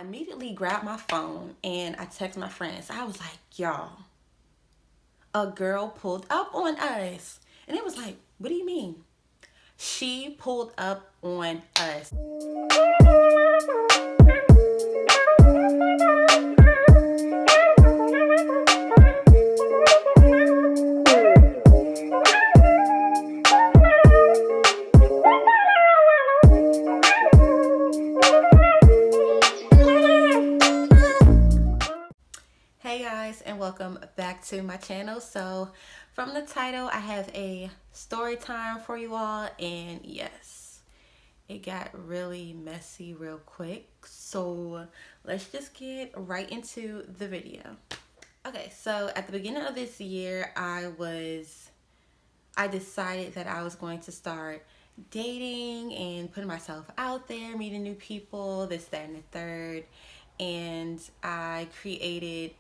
immediately grabbed my phone and I texted my friends. I was like, y'all, a girl pulled up on us. And it was like, what do you mean? She pulled up on us. Hey guys, and welcome back to my channel. So from the title, I have a story time for you all, and yes, it got really messy real quick. So let's just get right into the video. Okay, so at the beginning of this year, I decided that I was going to start dating and putting myself out there, meeting new people, this, that, and the third. And I created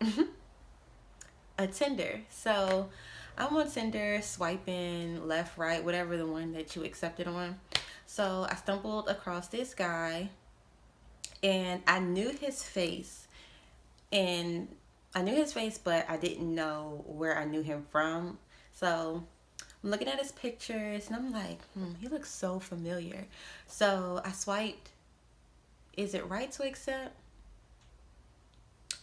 a Tinder. So I'm on Tinder, swiping left, right, whatever the one that you accepted on. So I stumbled across this guy and I knew his face. But I didn't know where I knew him from. So I'm looking at his pictures and I'm like, he looks so familiar. So I swiped. Is it right to accept?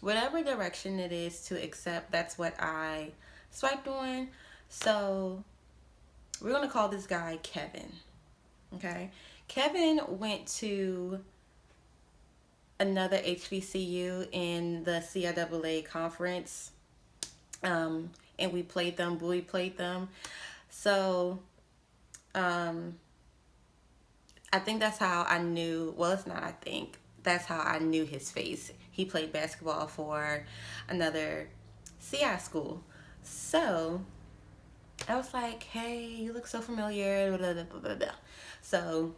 Whatever direction it is to accept, that's what I swiped on. So we're going to call this guy Kevin. Okay. Kevin went to another HBCU in the CRWM conference. And we played them. So I think that's how I knew. Well, it's not I think. That's how I knew his face. He played basketball for another CI school. So I was like, hey, you look so familiar. Blah, blah, blah, blah, blah. So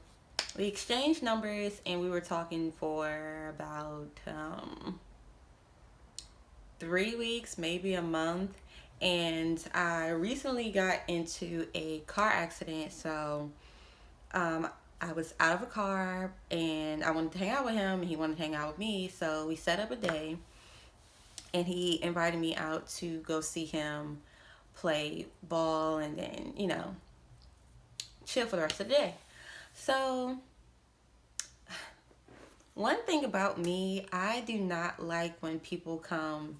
we exchanged numbers and we were talking for about 3 weeks, maybe a month. And I recently got into a car accident. So I was out of a car and I wanted to hang out with him and he wanted to hang out with me. So we set up a day and he invited me out to go see him play ball and then, chill for the rest of the day. So one thing about me, I do not like when people come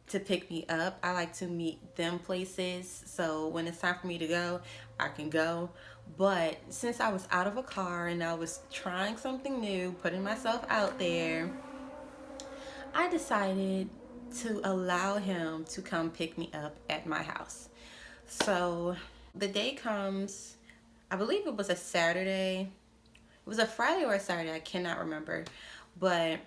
to pick me up. I like to meet them places. So when it's time for me to go, I can go. But since I was out of a car and I was trying something new, putting myself out there, I decided to allow him to come pick me up at my house. So the day comes, I believe it was a Saturday. It was a Friday or a Saturday, I cannot remember. But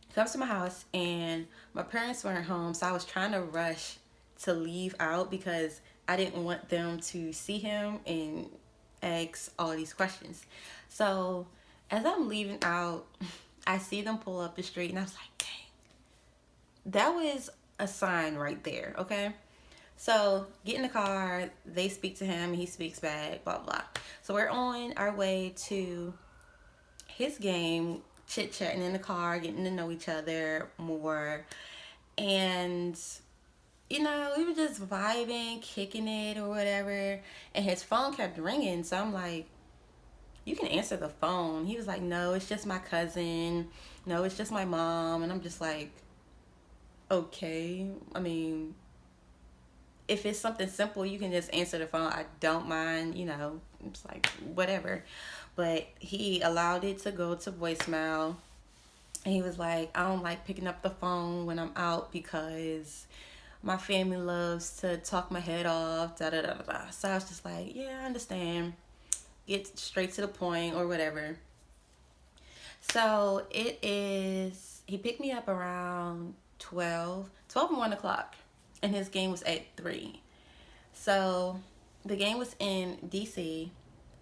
he comes to my house and my parents weren't home, so I was trying to rush to leave out because I didn't want them to see him and ask all these questions. So as I'm leaving out, I see them pull up the street and I was like, dang, that was a sign right there, okay? So get in the car, they speak to him, he speaks back, blah, blah. So we're on our way to his game, chit-chatting in the car, getting to know each other more. And we were just vibing, kicking it or whatever. And his phone kept ringing. So I'm like, you can answer the phone. He was like, no, it's just my cousin. No, it's just my mom. And I'm just like, okay. I mean, if it's something simple, you can just answer the phone. I don't mind, it's like, whatever. But he allowed it to go to voicemail. And he was like, I don't like picking up the phone when I'm out because my family loves to talk my head off, da da da da. So I was just like, yeah, I understand. Get straight to the point or whatever. So he picked me up around 12 and 1 o'clock. And his game was at 3. So the game was in DC.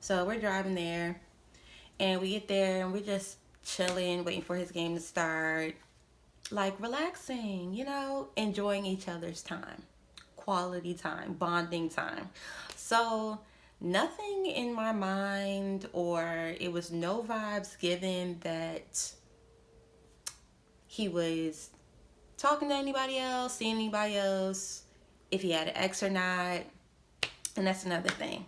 So we're driving there. And we get there and we're just chilling, waiting for his game to start. Like relaxing, enjoying each other's time. Quality time, bonding time. So nothing in my mind, or it was no vibes given that he was talking to anybody else, seeing anybody else, if he had an ex or not. And that's another thing.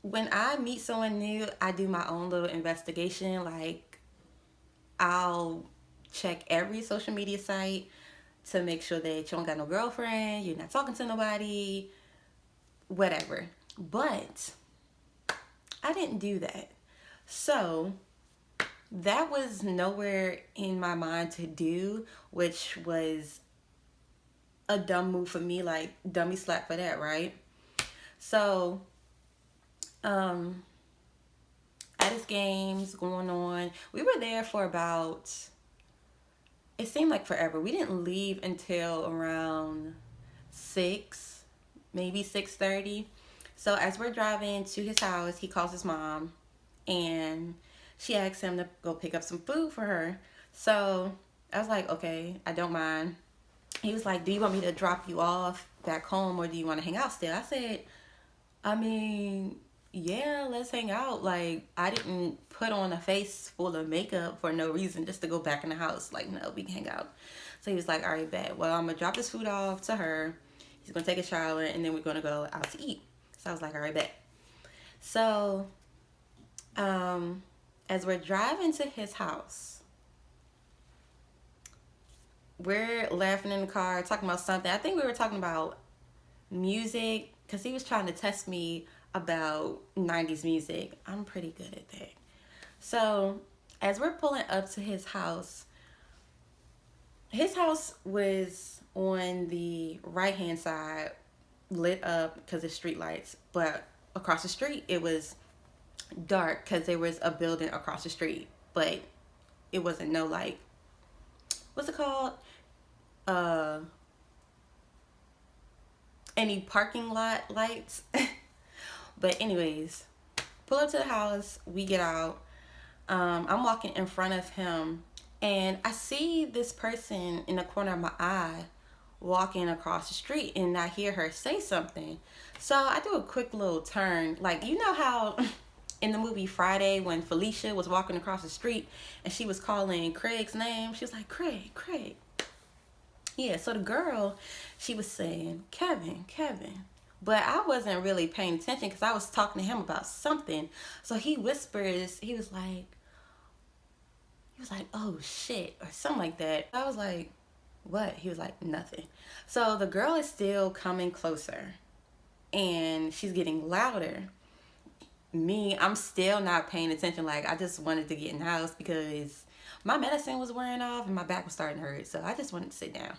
When I meet someone new, I do my own little investigation. Like, I'll check every social media site to make sure that you don't got no girlfriend, you're not talking to nobody, whatever. But I didn't do that. So that was nowhere in my mind to do, which was a dumb move for me, like dummy slap for that, right? So at his games going on, we were there for about, it seemed like forever. We didn't leave until around 6, maybe 6:30. So as we're driving to his house, he calls his mom and she asks him to go pick up some food for her. So I was like, okay, I don't mind. He was like, do you want me to drop you off back home or do you want to hang out still? I said, I mean, yeah, let's hang out. Like, I didn't put on a face full of makeup for no reason just to go back in the house. Like, no, we can hang out. So he was like, all right, bet. Well, I'm going to drop this food off to her. He's going to take a shower and then we're going to go out to eat. So I was like, all right, bet. So, as we're driving to his house, we're laughing in the car, talking about something. I think we were talking about music because he was trying to test me about 90s music. I'm pretty good at that. So as we're pulling up to his house was on the right hand side, lit up because of street lights, but across the street it was dark because there was a building across the street, but it wasn't no, like, what's it called, any parking lot lights. But anyways, pull up to the house, we get out. I'm walking in front of him and I see this person in the corner of my eye walking across the street and I hear her say something. So I do a quick little turn. Like, you know how in the movie Friday when Felicia was walking across the street and she was calling Craig's name, she was like, Craig. Yeah, so the girl, she was saying, Kevin. But I wasn't really paying attention because I was talking to him about something. So he whispers, he was like, oh shit, or something like that. I was like, what? He was like, nothing. So the girl is still coming closer and she's getting louder. I'm still not paying attention. Like, I just wanted to get in the house because my medicine was wearing off and my back was starting to hurt. So I just wanted to sit down.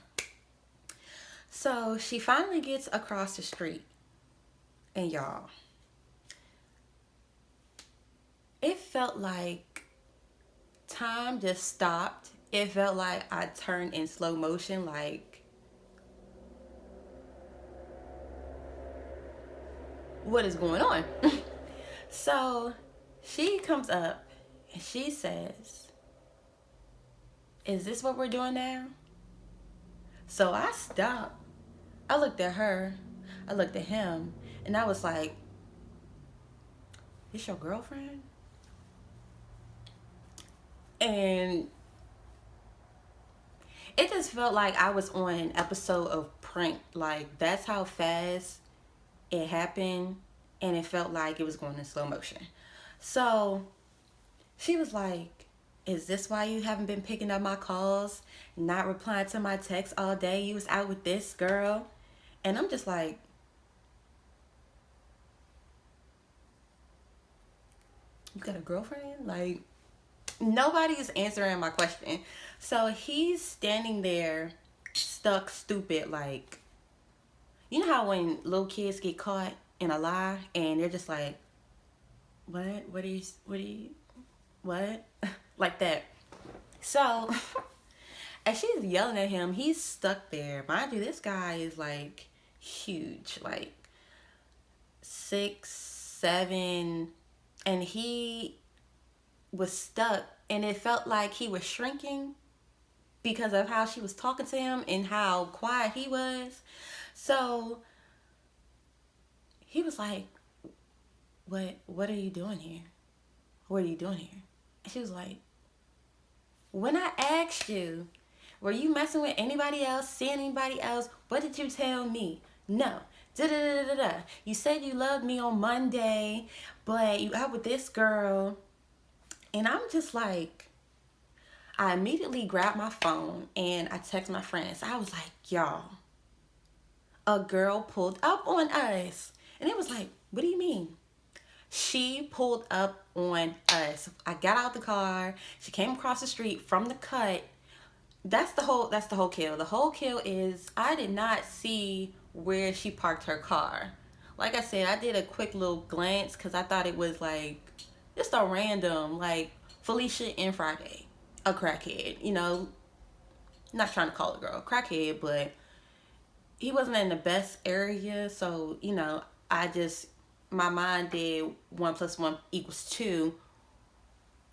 So she finally gets across the street. And y'all, it felt like time just stopped. It felt like I turned in slow motion. Like, what is going on? So she comes up and she says, is this what we're doing now? So I stopped. I looked at her. I looked at him. And I was like, this your girlfriend? And it just felt like I was on an episode of Prank. Like, that's how fast it happened. And it felt like it was going in slow motion. So she was like, is this why you haven't been picking up my calls? Not replying to my texts all day? You was out with this girl? And I'm just like, you got a girlfriend? Like, nobody's answering my question. So he's standing there stuck stupid. Like, you know how when little kids get caught in a lie and they're just like, what like that. So as she's yelling at him, he's stuck there. Mind you, this guy is like huge, like 6'7", and he was stuck, and it felt like he was shrinking because of how she was talking to him and how quiet he was. So he was like, what are you doing here? What are you doing here? And she was like, when I asked you, were you messing with anybody else, seeing anybody else? What did you tell me? No. Da da da da da. You said you loved me on Monday, but you out with this girl. And I'm just like, I immediately grabbed my phone and I text my friends. I was like, y'all, a girl pulled up on us. And it was like, what do you mean? She pulled up on us. I got out the car. She came across the street from the cut. That's the whole kill. The whole kill is I did not see where she parked her car. Like I said, I did a quick little glance because I thought it was like just a random, like Felicia and Friday, a crackhead. You know, not trying to call a girl a crackhead, but he wasn't in the best area. So, you know, my mind did 1 + 1 = 2.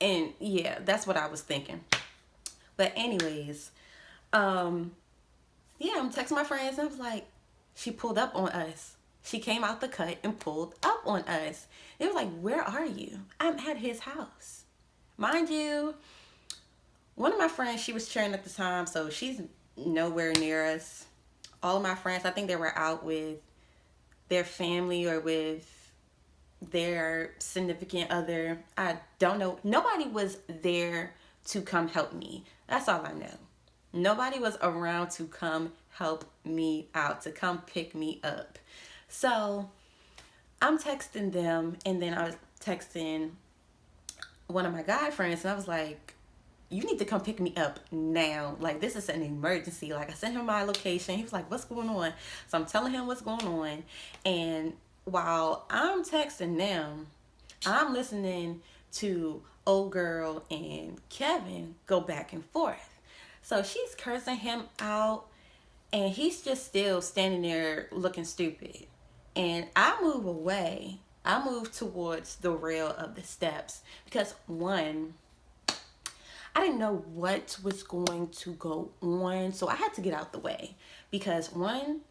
And yeah, that's what I was thinking. But anyways, yeah, I'm texting my friends and I was like, she pulled up on us. She came out the cut and pulled up on us. It was like, where are you? I'm at his house. Mind you, one of my friends, she was cheering at the time, so she's nowhere near us. All of my friends, I think they were out with their family or with their significant other. I don't know. Nobody was there to come help me. That's all I know. Nobody was around to come help me out, to come pick me up. So I'm texting them, and then I was texting one of my guy friends, and I was like, you need to come pick me up now. Like, this is an emergency. Like, I sent him my location. He was like, what's going on? So I'm telling him what's going on. And while I'm texting them, I'm listening to old girl and Kevin go back and forth. So she's cursing him out, and he's just still standing there looking stupid. And I move away. I move towards the rail of the steps because, one, I didn't know what was going to go on, so I had to get out the way because, one,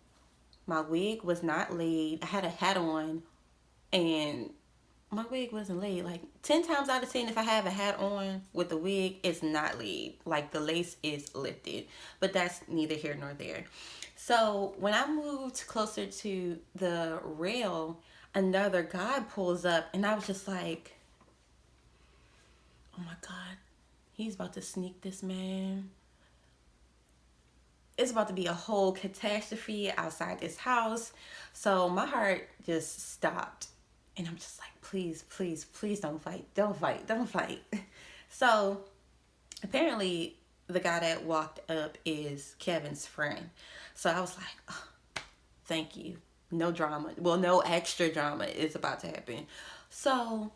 my wig was not laid. I had a hat on, and my wig wasn't laid. Like 10 times out of 10, if I have a hat on with the wig, it's not laid. Like the lace is lifted, but that's neither here nor there. So when I moved closer to the rail, another guy pulls up, and I was just like, oh my God, he's about to sneak this man. It's about to be a whole catastrophe outside this house. So my heart just stopped. And I'm just like, please, please, please don't fight. Don't fight. Don't fight. So apparently the guy that walked up is Kevin's friend. So I was like, oh, thank you. No drama. Well, no extra drama is about to happen. So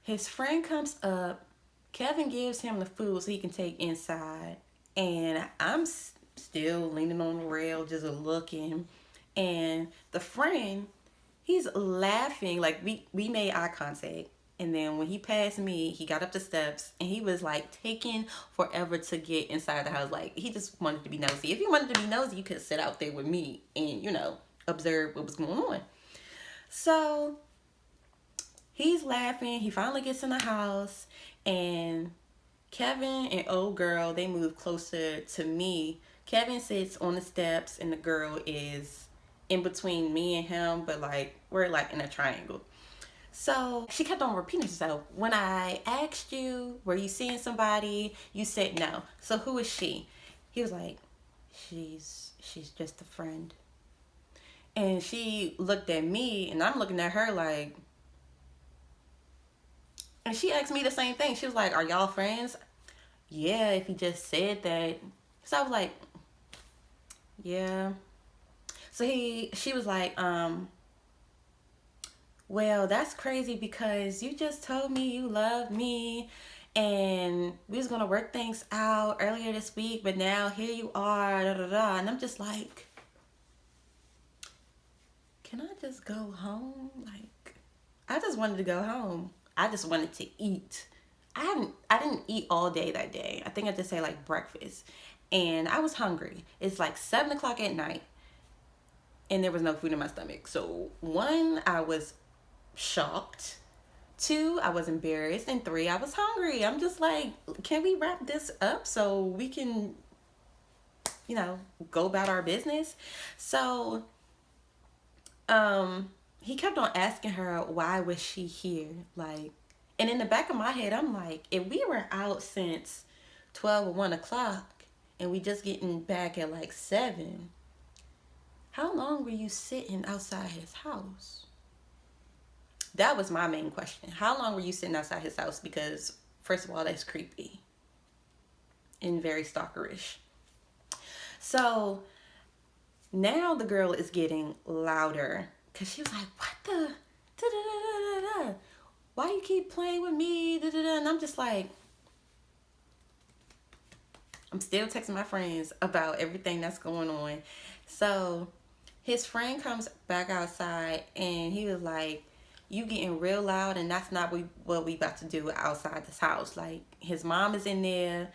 his friend comes up. Kevin gives him the food so he can take inside. And I'm still leaning on the rail, just looking. And the friend, he's laughing. Like, we made eye contact. And then when he passed me, he got up the steps. And he was, like, taking forever to get inside the house. Like, he just wanted to be nosy. If he wanted to be nosy, you could sit out there with me and, you know, observe what was going on. So he's laughing. He finally gets in the house. And Kevin and old girl, they move closer to me. Kevin sits on the steps and the girl is in between me and him, but like we're like in a triangle. So she kept on repeating herself. When I asked you, were you seeing somebody? You said no. So who is she? He was like, she's just a friend. And she looked at me and I'm looking at her like, and she asked me the same thing. She was like, are y'all friends? Yeah, if he just said that. So I was like, yeah. So she was like, well, that's crazy because you just told me you love me and we was going to work things out earlier this week, but now here you are, da, da, da. And I'm just like, can I just go home? Like, I just wanted to go home. I just wanted to eat. I didn't eat all day that day. I think I just had like breakfast. And I was hungry. It's like 7 o'clock at night. And there was no food in my stomach. So one, I was shocked. 2, I was embarrassed. And 3, I was hungry. I'm just like, can we wrap this up so we can, go about our business? So, he kept on asking her, why was she here? Like, and in the back of my head, I'm like, if we were out since 12 or 1 o'clock and we just getting back at like 7, how long were you sitting outside his house? That was my main question. How long were you sitting outside his house? Because, first of all, that's creepy and very stalkerish. So now the girl is getting louder because she was like, what the? Da-da-da-da-da-da. Why you keep playing with me? Da-da-da. And I'm just like, I'm still texting my friends about everything that's going on. So his friend comes back outside and he was like, you getting real loud and that's not what we about to do outside this house. Like, his mom is in there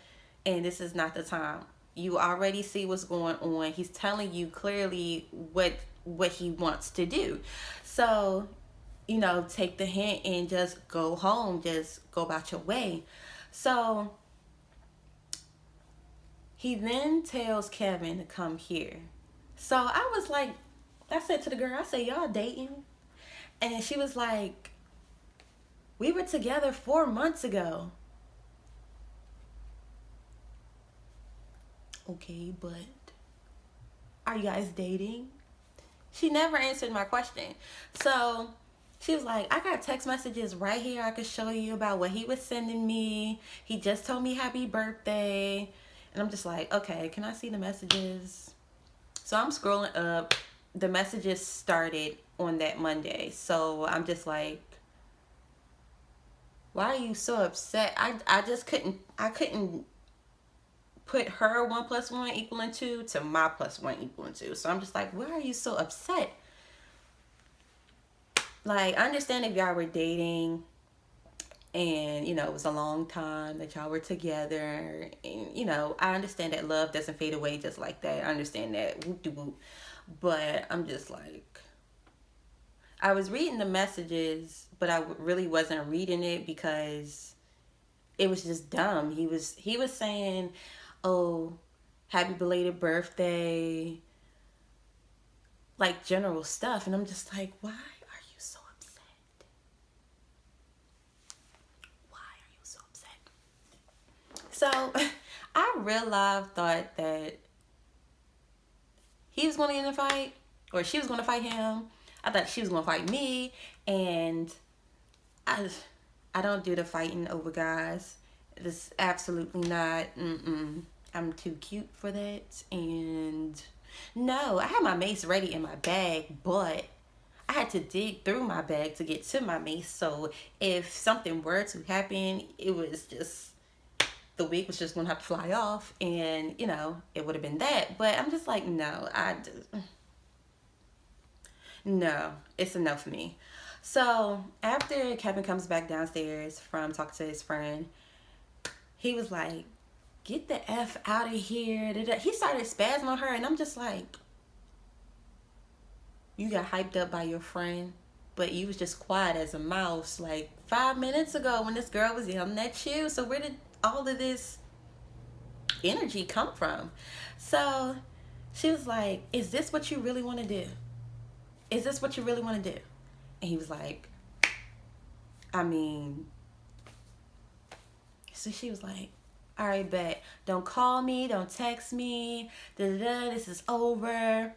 and this is not the time. You already see what's going on. He's telling you clearly what he wants to do. So, take the hint and just go home. Just go about your way. So he then tells Kevin to come here. So I was like, I said to the girl, I said, y'all dating? And she was like, we were together 4 months ago. Okay, but are you guys dating? She never answered my question. So she was like, I got text messages right here I could show you about what he was sending me. He just told me happy birthday. And I'm just like, okay, can I see the messages? So I'm scrolling up. The messages started on that Monday. So I'm just like, why are you so upset? I just couldn't put her 1 + 1 = 2 to my +1 = 2. So I'm just like, why are you so upset? Like, I understand if y'all were dating and, it was a long time that y'all were together. And, I understand that love doesn't fade away just like that. I understand that. Whoop-de-whoop. But I'm just like, I was reading the messages, but I really wasn't reading it because it was just dumb. He was saying, oh, happy belated birthday, like general stuff. And I'm just like, why are you so upset? Why are you so upset? So I real life thought that he was going to get in a fight, or she was going to fight him. I thought she was going to fight me, and I don't do the fighting over guys. It's absolutely not. I'm too cute for that. And no, I had my mace ready in my bag, but I had to dig through my bag to get to my mace. So if something were to happen, it was just, the wig was just going to have to fly off, and, it would have been that. But I'm just like, no, no, it's enough for me. So after Kevin comes back downstairs from talking to his friend, he was like, get the F out of here. He started spazzing on her, and I'm just like, you got hyped up by your friend, but you was just quiet as a mouse like 5 minutes ago when this girl was yelling at you. So where did all of this energy come from? So she was like, is this what you really want to do? Is this what you really want to do? And he was like, so she was like, all right, bet. Don't call me. Don't text me. This is over.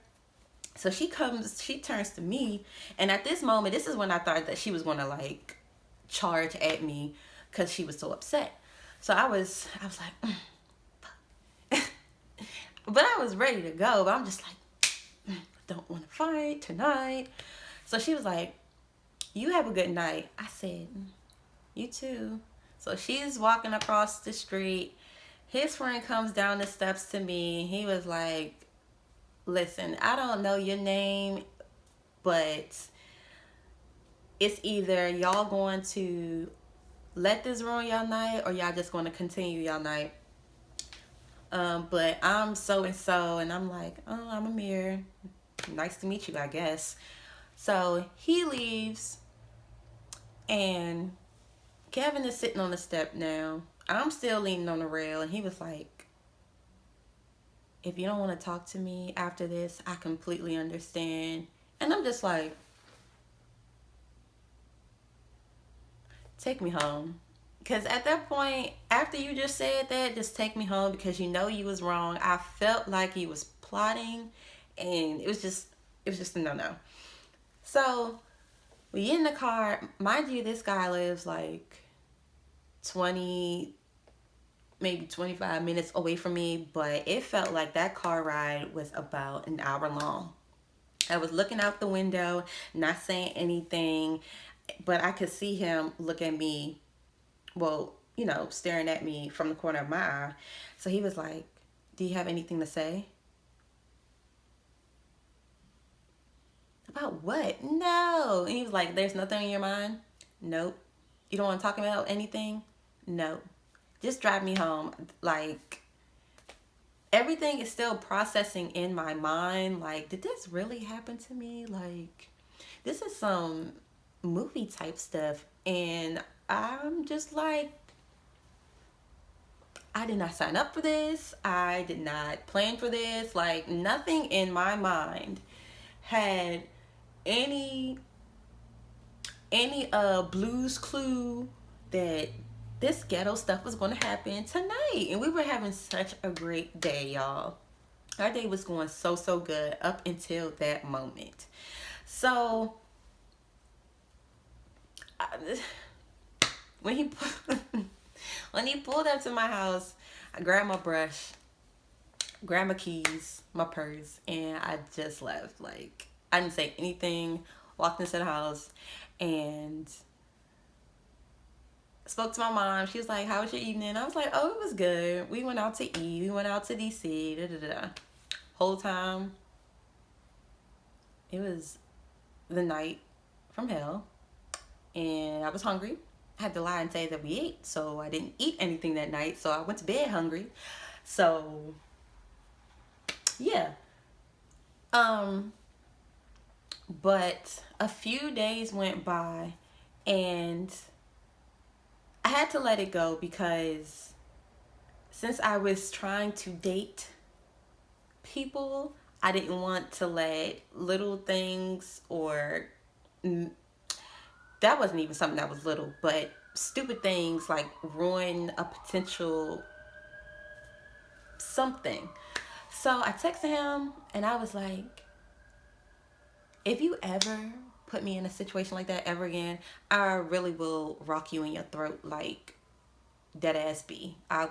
So she turns to me. And at this moment, this is when I thought that she was going to like charge at me because she was so upset. So I was like, but I was ready to go. But I'm just like, don't want to fight tonight. So she was like, you have a good night. I said, you too. So she's walking across the street. His friend comes down the steps to me. He was like, listen, I don't know your name, but it's either y'all going to let this ruin y'all night or y'all just going to continue y'all night. But I'm so-and-so. And I'm like, oh, I'm Amir. Nice to meet you, I guess. So he leaves. And Kevin is sitting on the step now. I'm still leaning on the rail, and he was like, if you don't want to talk to me after this, I completely understand. And I'm just like, take me home. Because at that point, after you just said that, just take me home because you know you was wrong. I felt like he was plotting, and it was just a no-no. So we get in the car. Mind you, this guy lives like 20, maybe 25 minutes away from me, but it felt like that car ride was about an hour long. I was looking out the window, not saying anything, but I could see him look at me, well, staring at me from the corner of my eye. So he was like, do you have anything to say? About what? No. And he was like, there's nothing in your mind? Nope. You don't want to talk about anything? No. Just drive me home. Like, everything is still processing in my mind. Like, did this really happen to me? Like, this is some movie type stuff. And I'm just like, I did not sign up for this. I did not plan for this. Like, nothing in my mind had any blues clue that this ghetto stuff was going to happen tonight. And we were having such a great day, y'all. Our day was going so good up until that moment. So when he pulled up to my house, I grabbed my brush, grabbed my keys, my purse, and I just left. Like, I didn't say anything, walked into the house, and spoke to my mom. She was like, how was your evening? I was like, oh, it was good. We went out to eat. We went out to DC. Whole time, it was the night from hell, and I was hungry. I had to lie and say that we ate, so I didn't eat anything that night, so I went to bed hungry. So yeah. But a few days went by, and I had to let it go because since I was trying to date people, I didn't want to let little things, or that wasn't even something that was little, but stupid things like ruin a potential something. So I texted him and I was like, if you ever put me in a situation like that ever again, I really will rock you in your throat, like dead ass B. I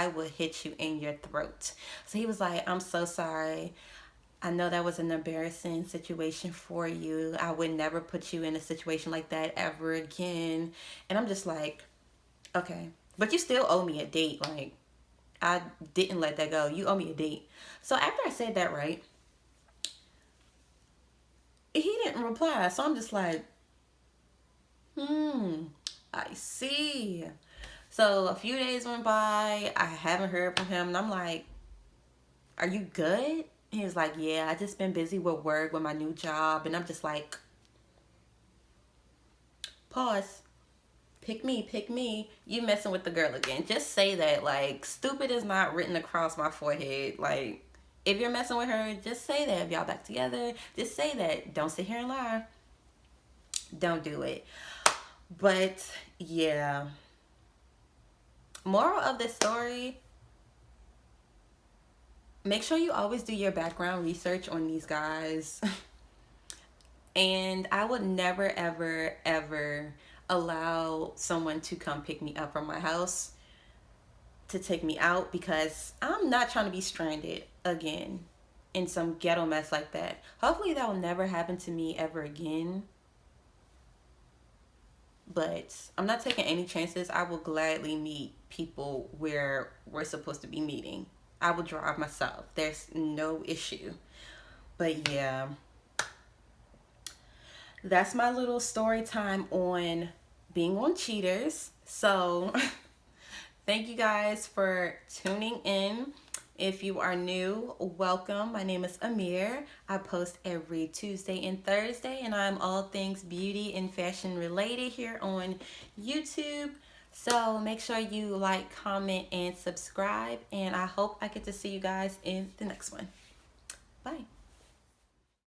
would hit you in your throat. So he was like, I'm so sorry. I know that was an embarrassing situation for you. I would never put you in a situation like that ever again. And I'm just like, okay, but you still owe me a date. Like, I didn't let that go. You owe me a date. So after I said that, right, he didn't reply. So I'm just like, I see. So a few days went by. I haven't heard from him. And I'm like, are you good? He was like, yeah, I just been busy with work, with my new job. And I'm just like, pause. Pick me. You messing with the girl again. Just say that. Like, stupid is not written across my forehead. Like, if you're messing with her, just say that. If y'all back together, just say that. Don't sit here and lie. Don't do it. But, yeah. Moral of the story, make sure you always do your background research on these guys. And I would never, ever, ever allow someone to come pick me up from my house to take me out, because I'm not trying to be stranded again in some ghetto mess like that. Hopefully that will never happen to me ever again. But I'm not taking any chances. I will gladly meet people where we're supposed to be meeting. I will drive myself. There's no issue. But yeah, that's my little story time on being on cheaters. So thank you guys for tuning in. If you are new, welcome. My name is Amir. I post every Tuesday and Thursday, and I'm all things beauty and fashion related here on YouTube. So make sure you like, comment, and subscribe. And I hope I get to see you guys in the next one. Bye.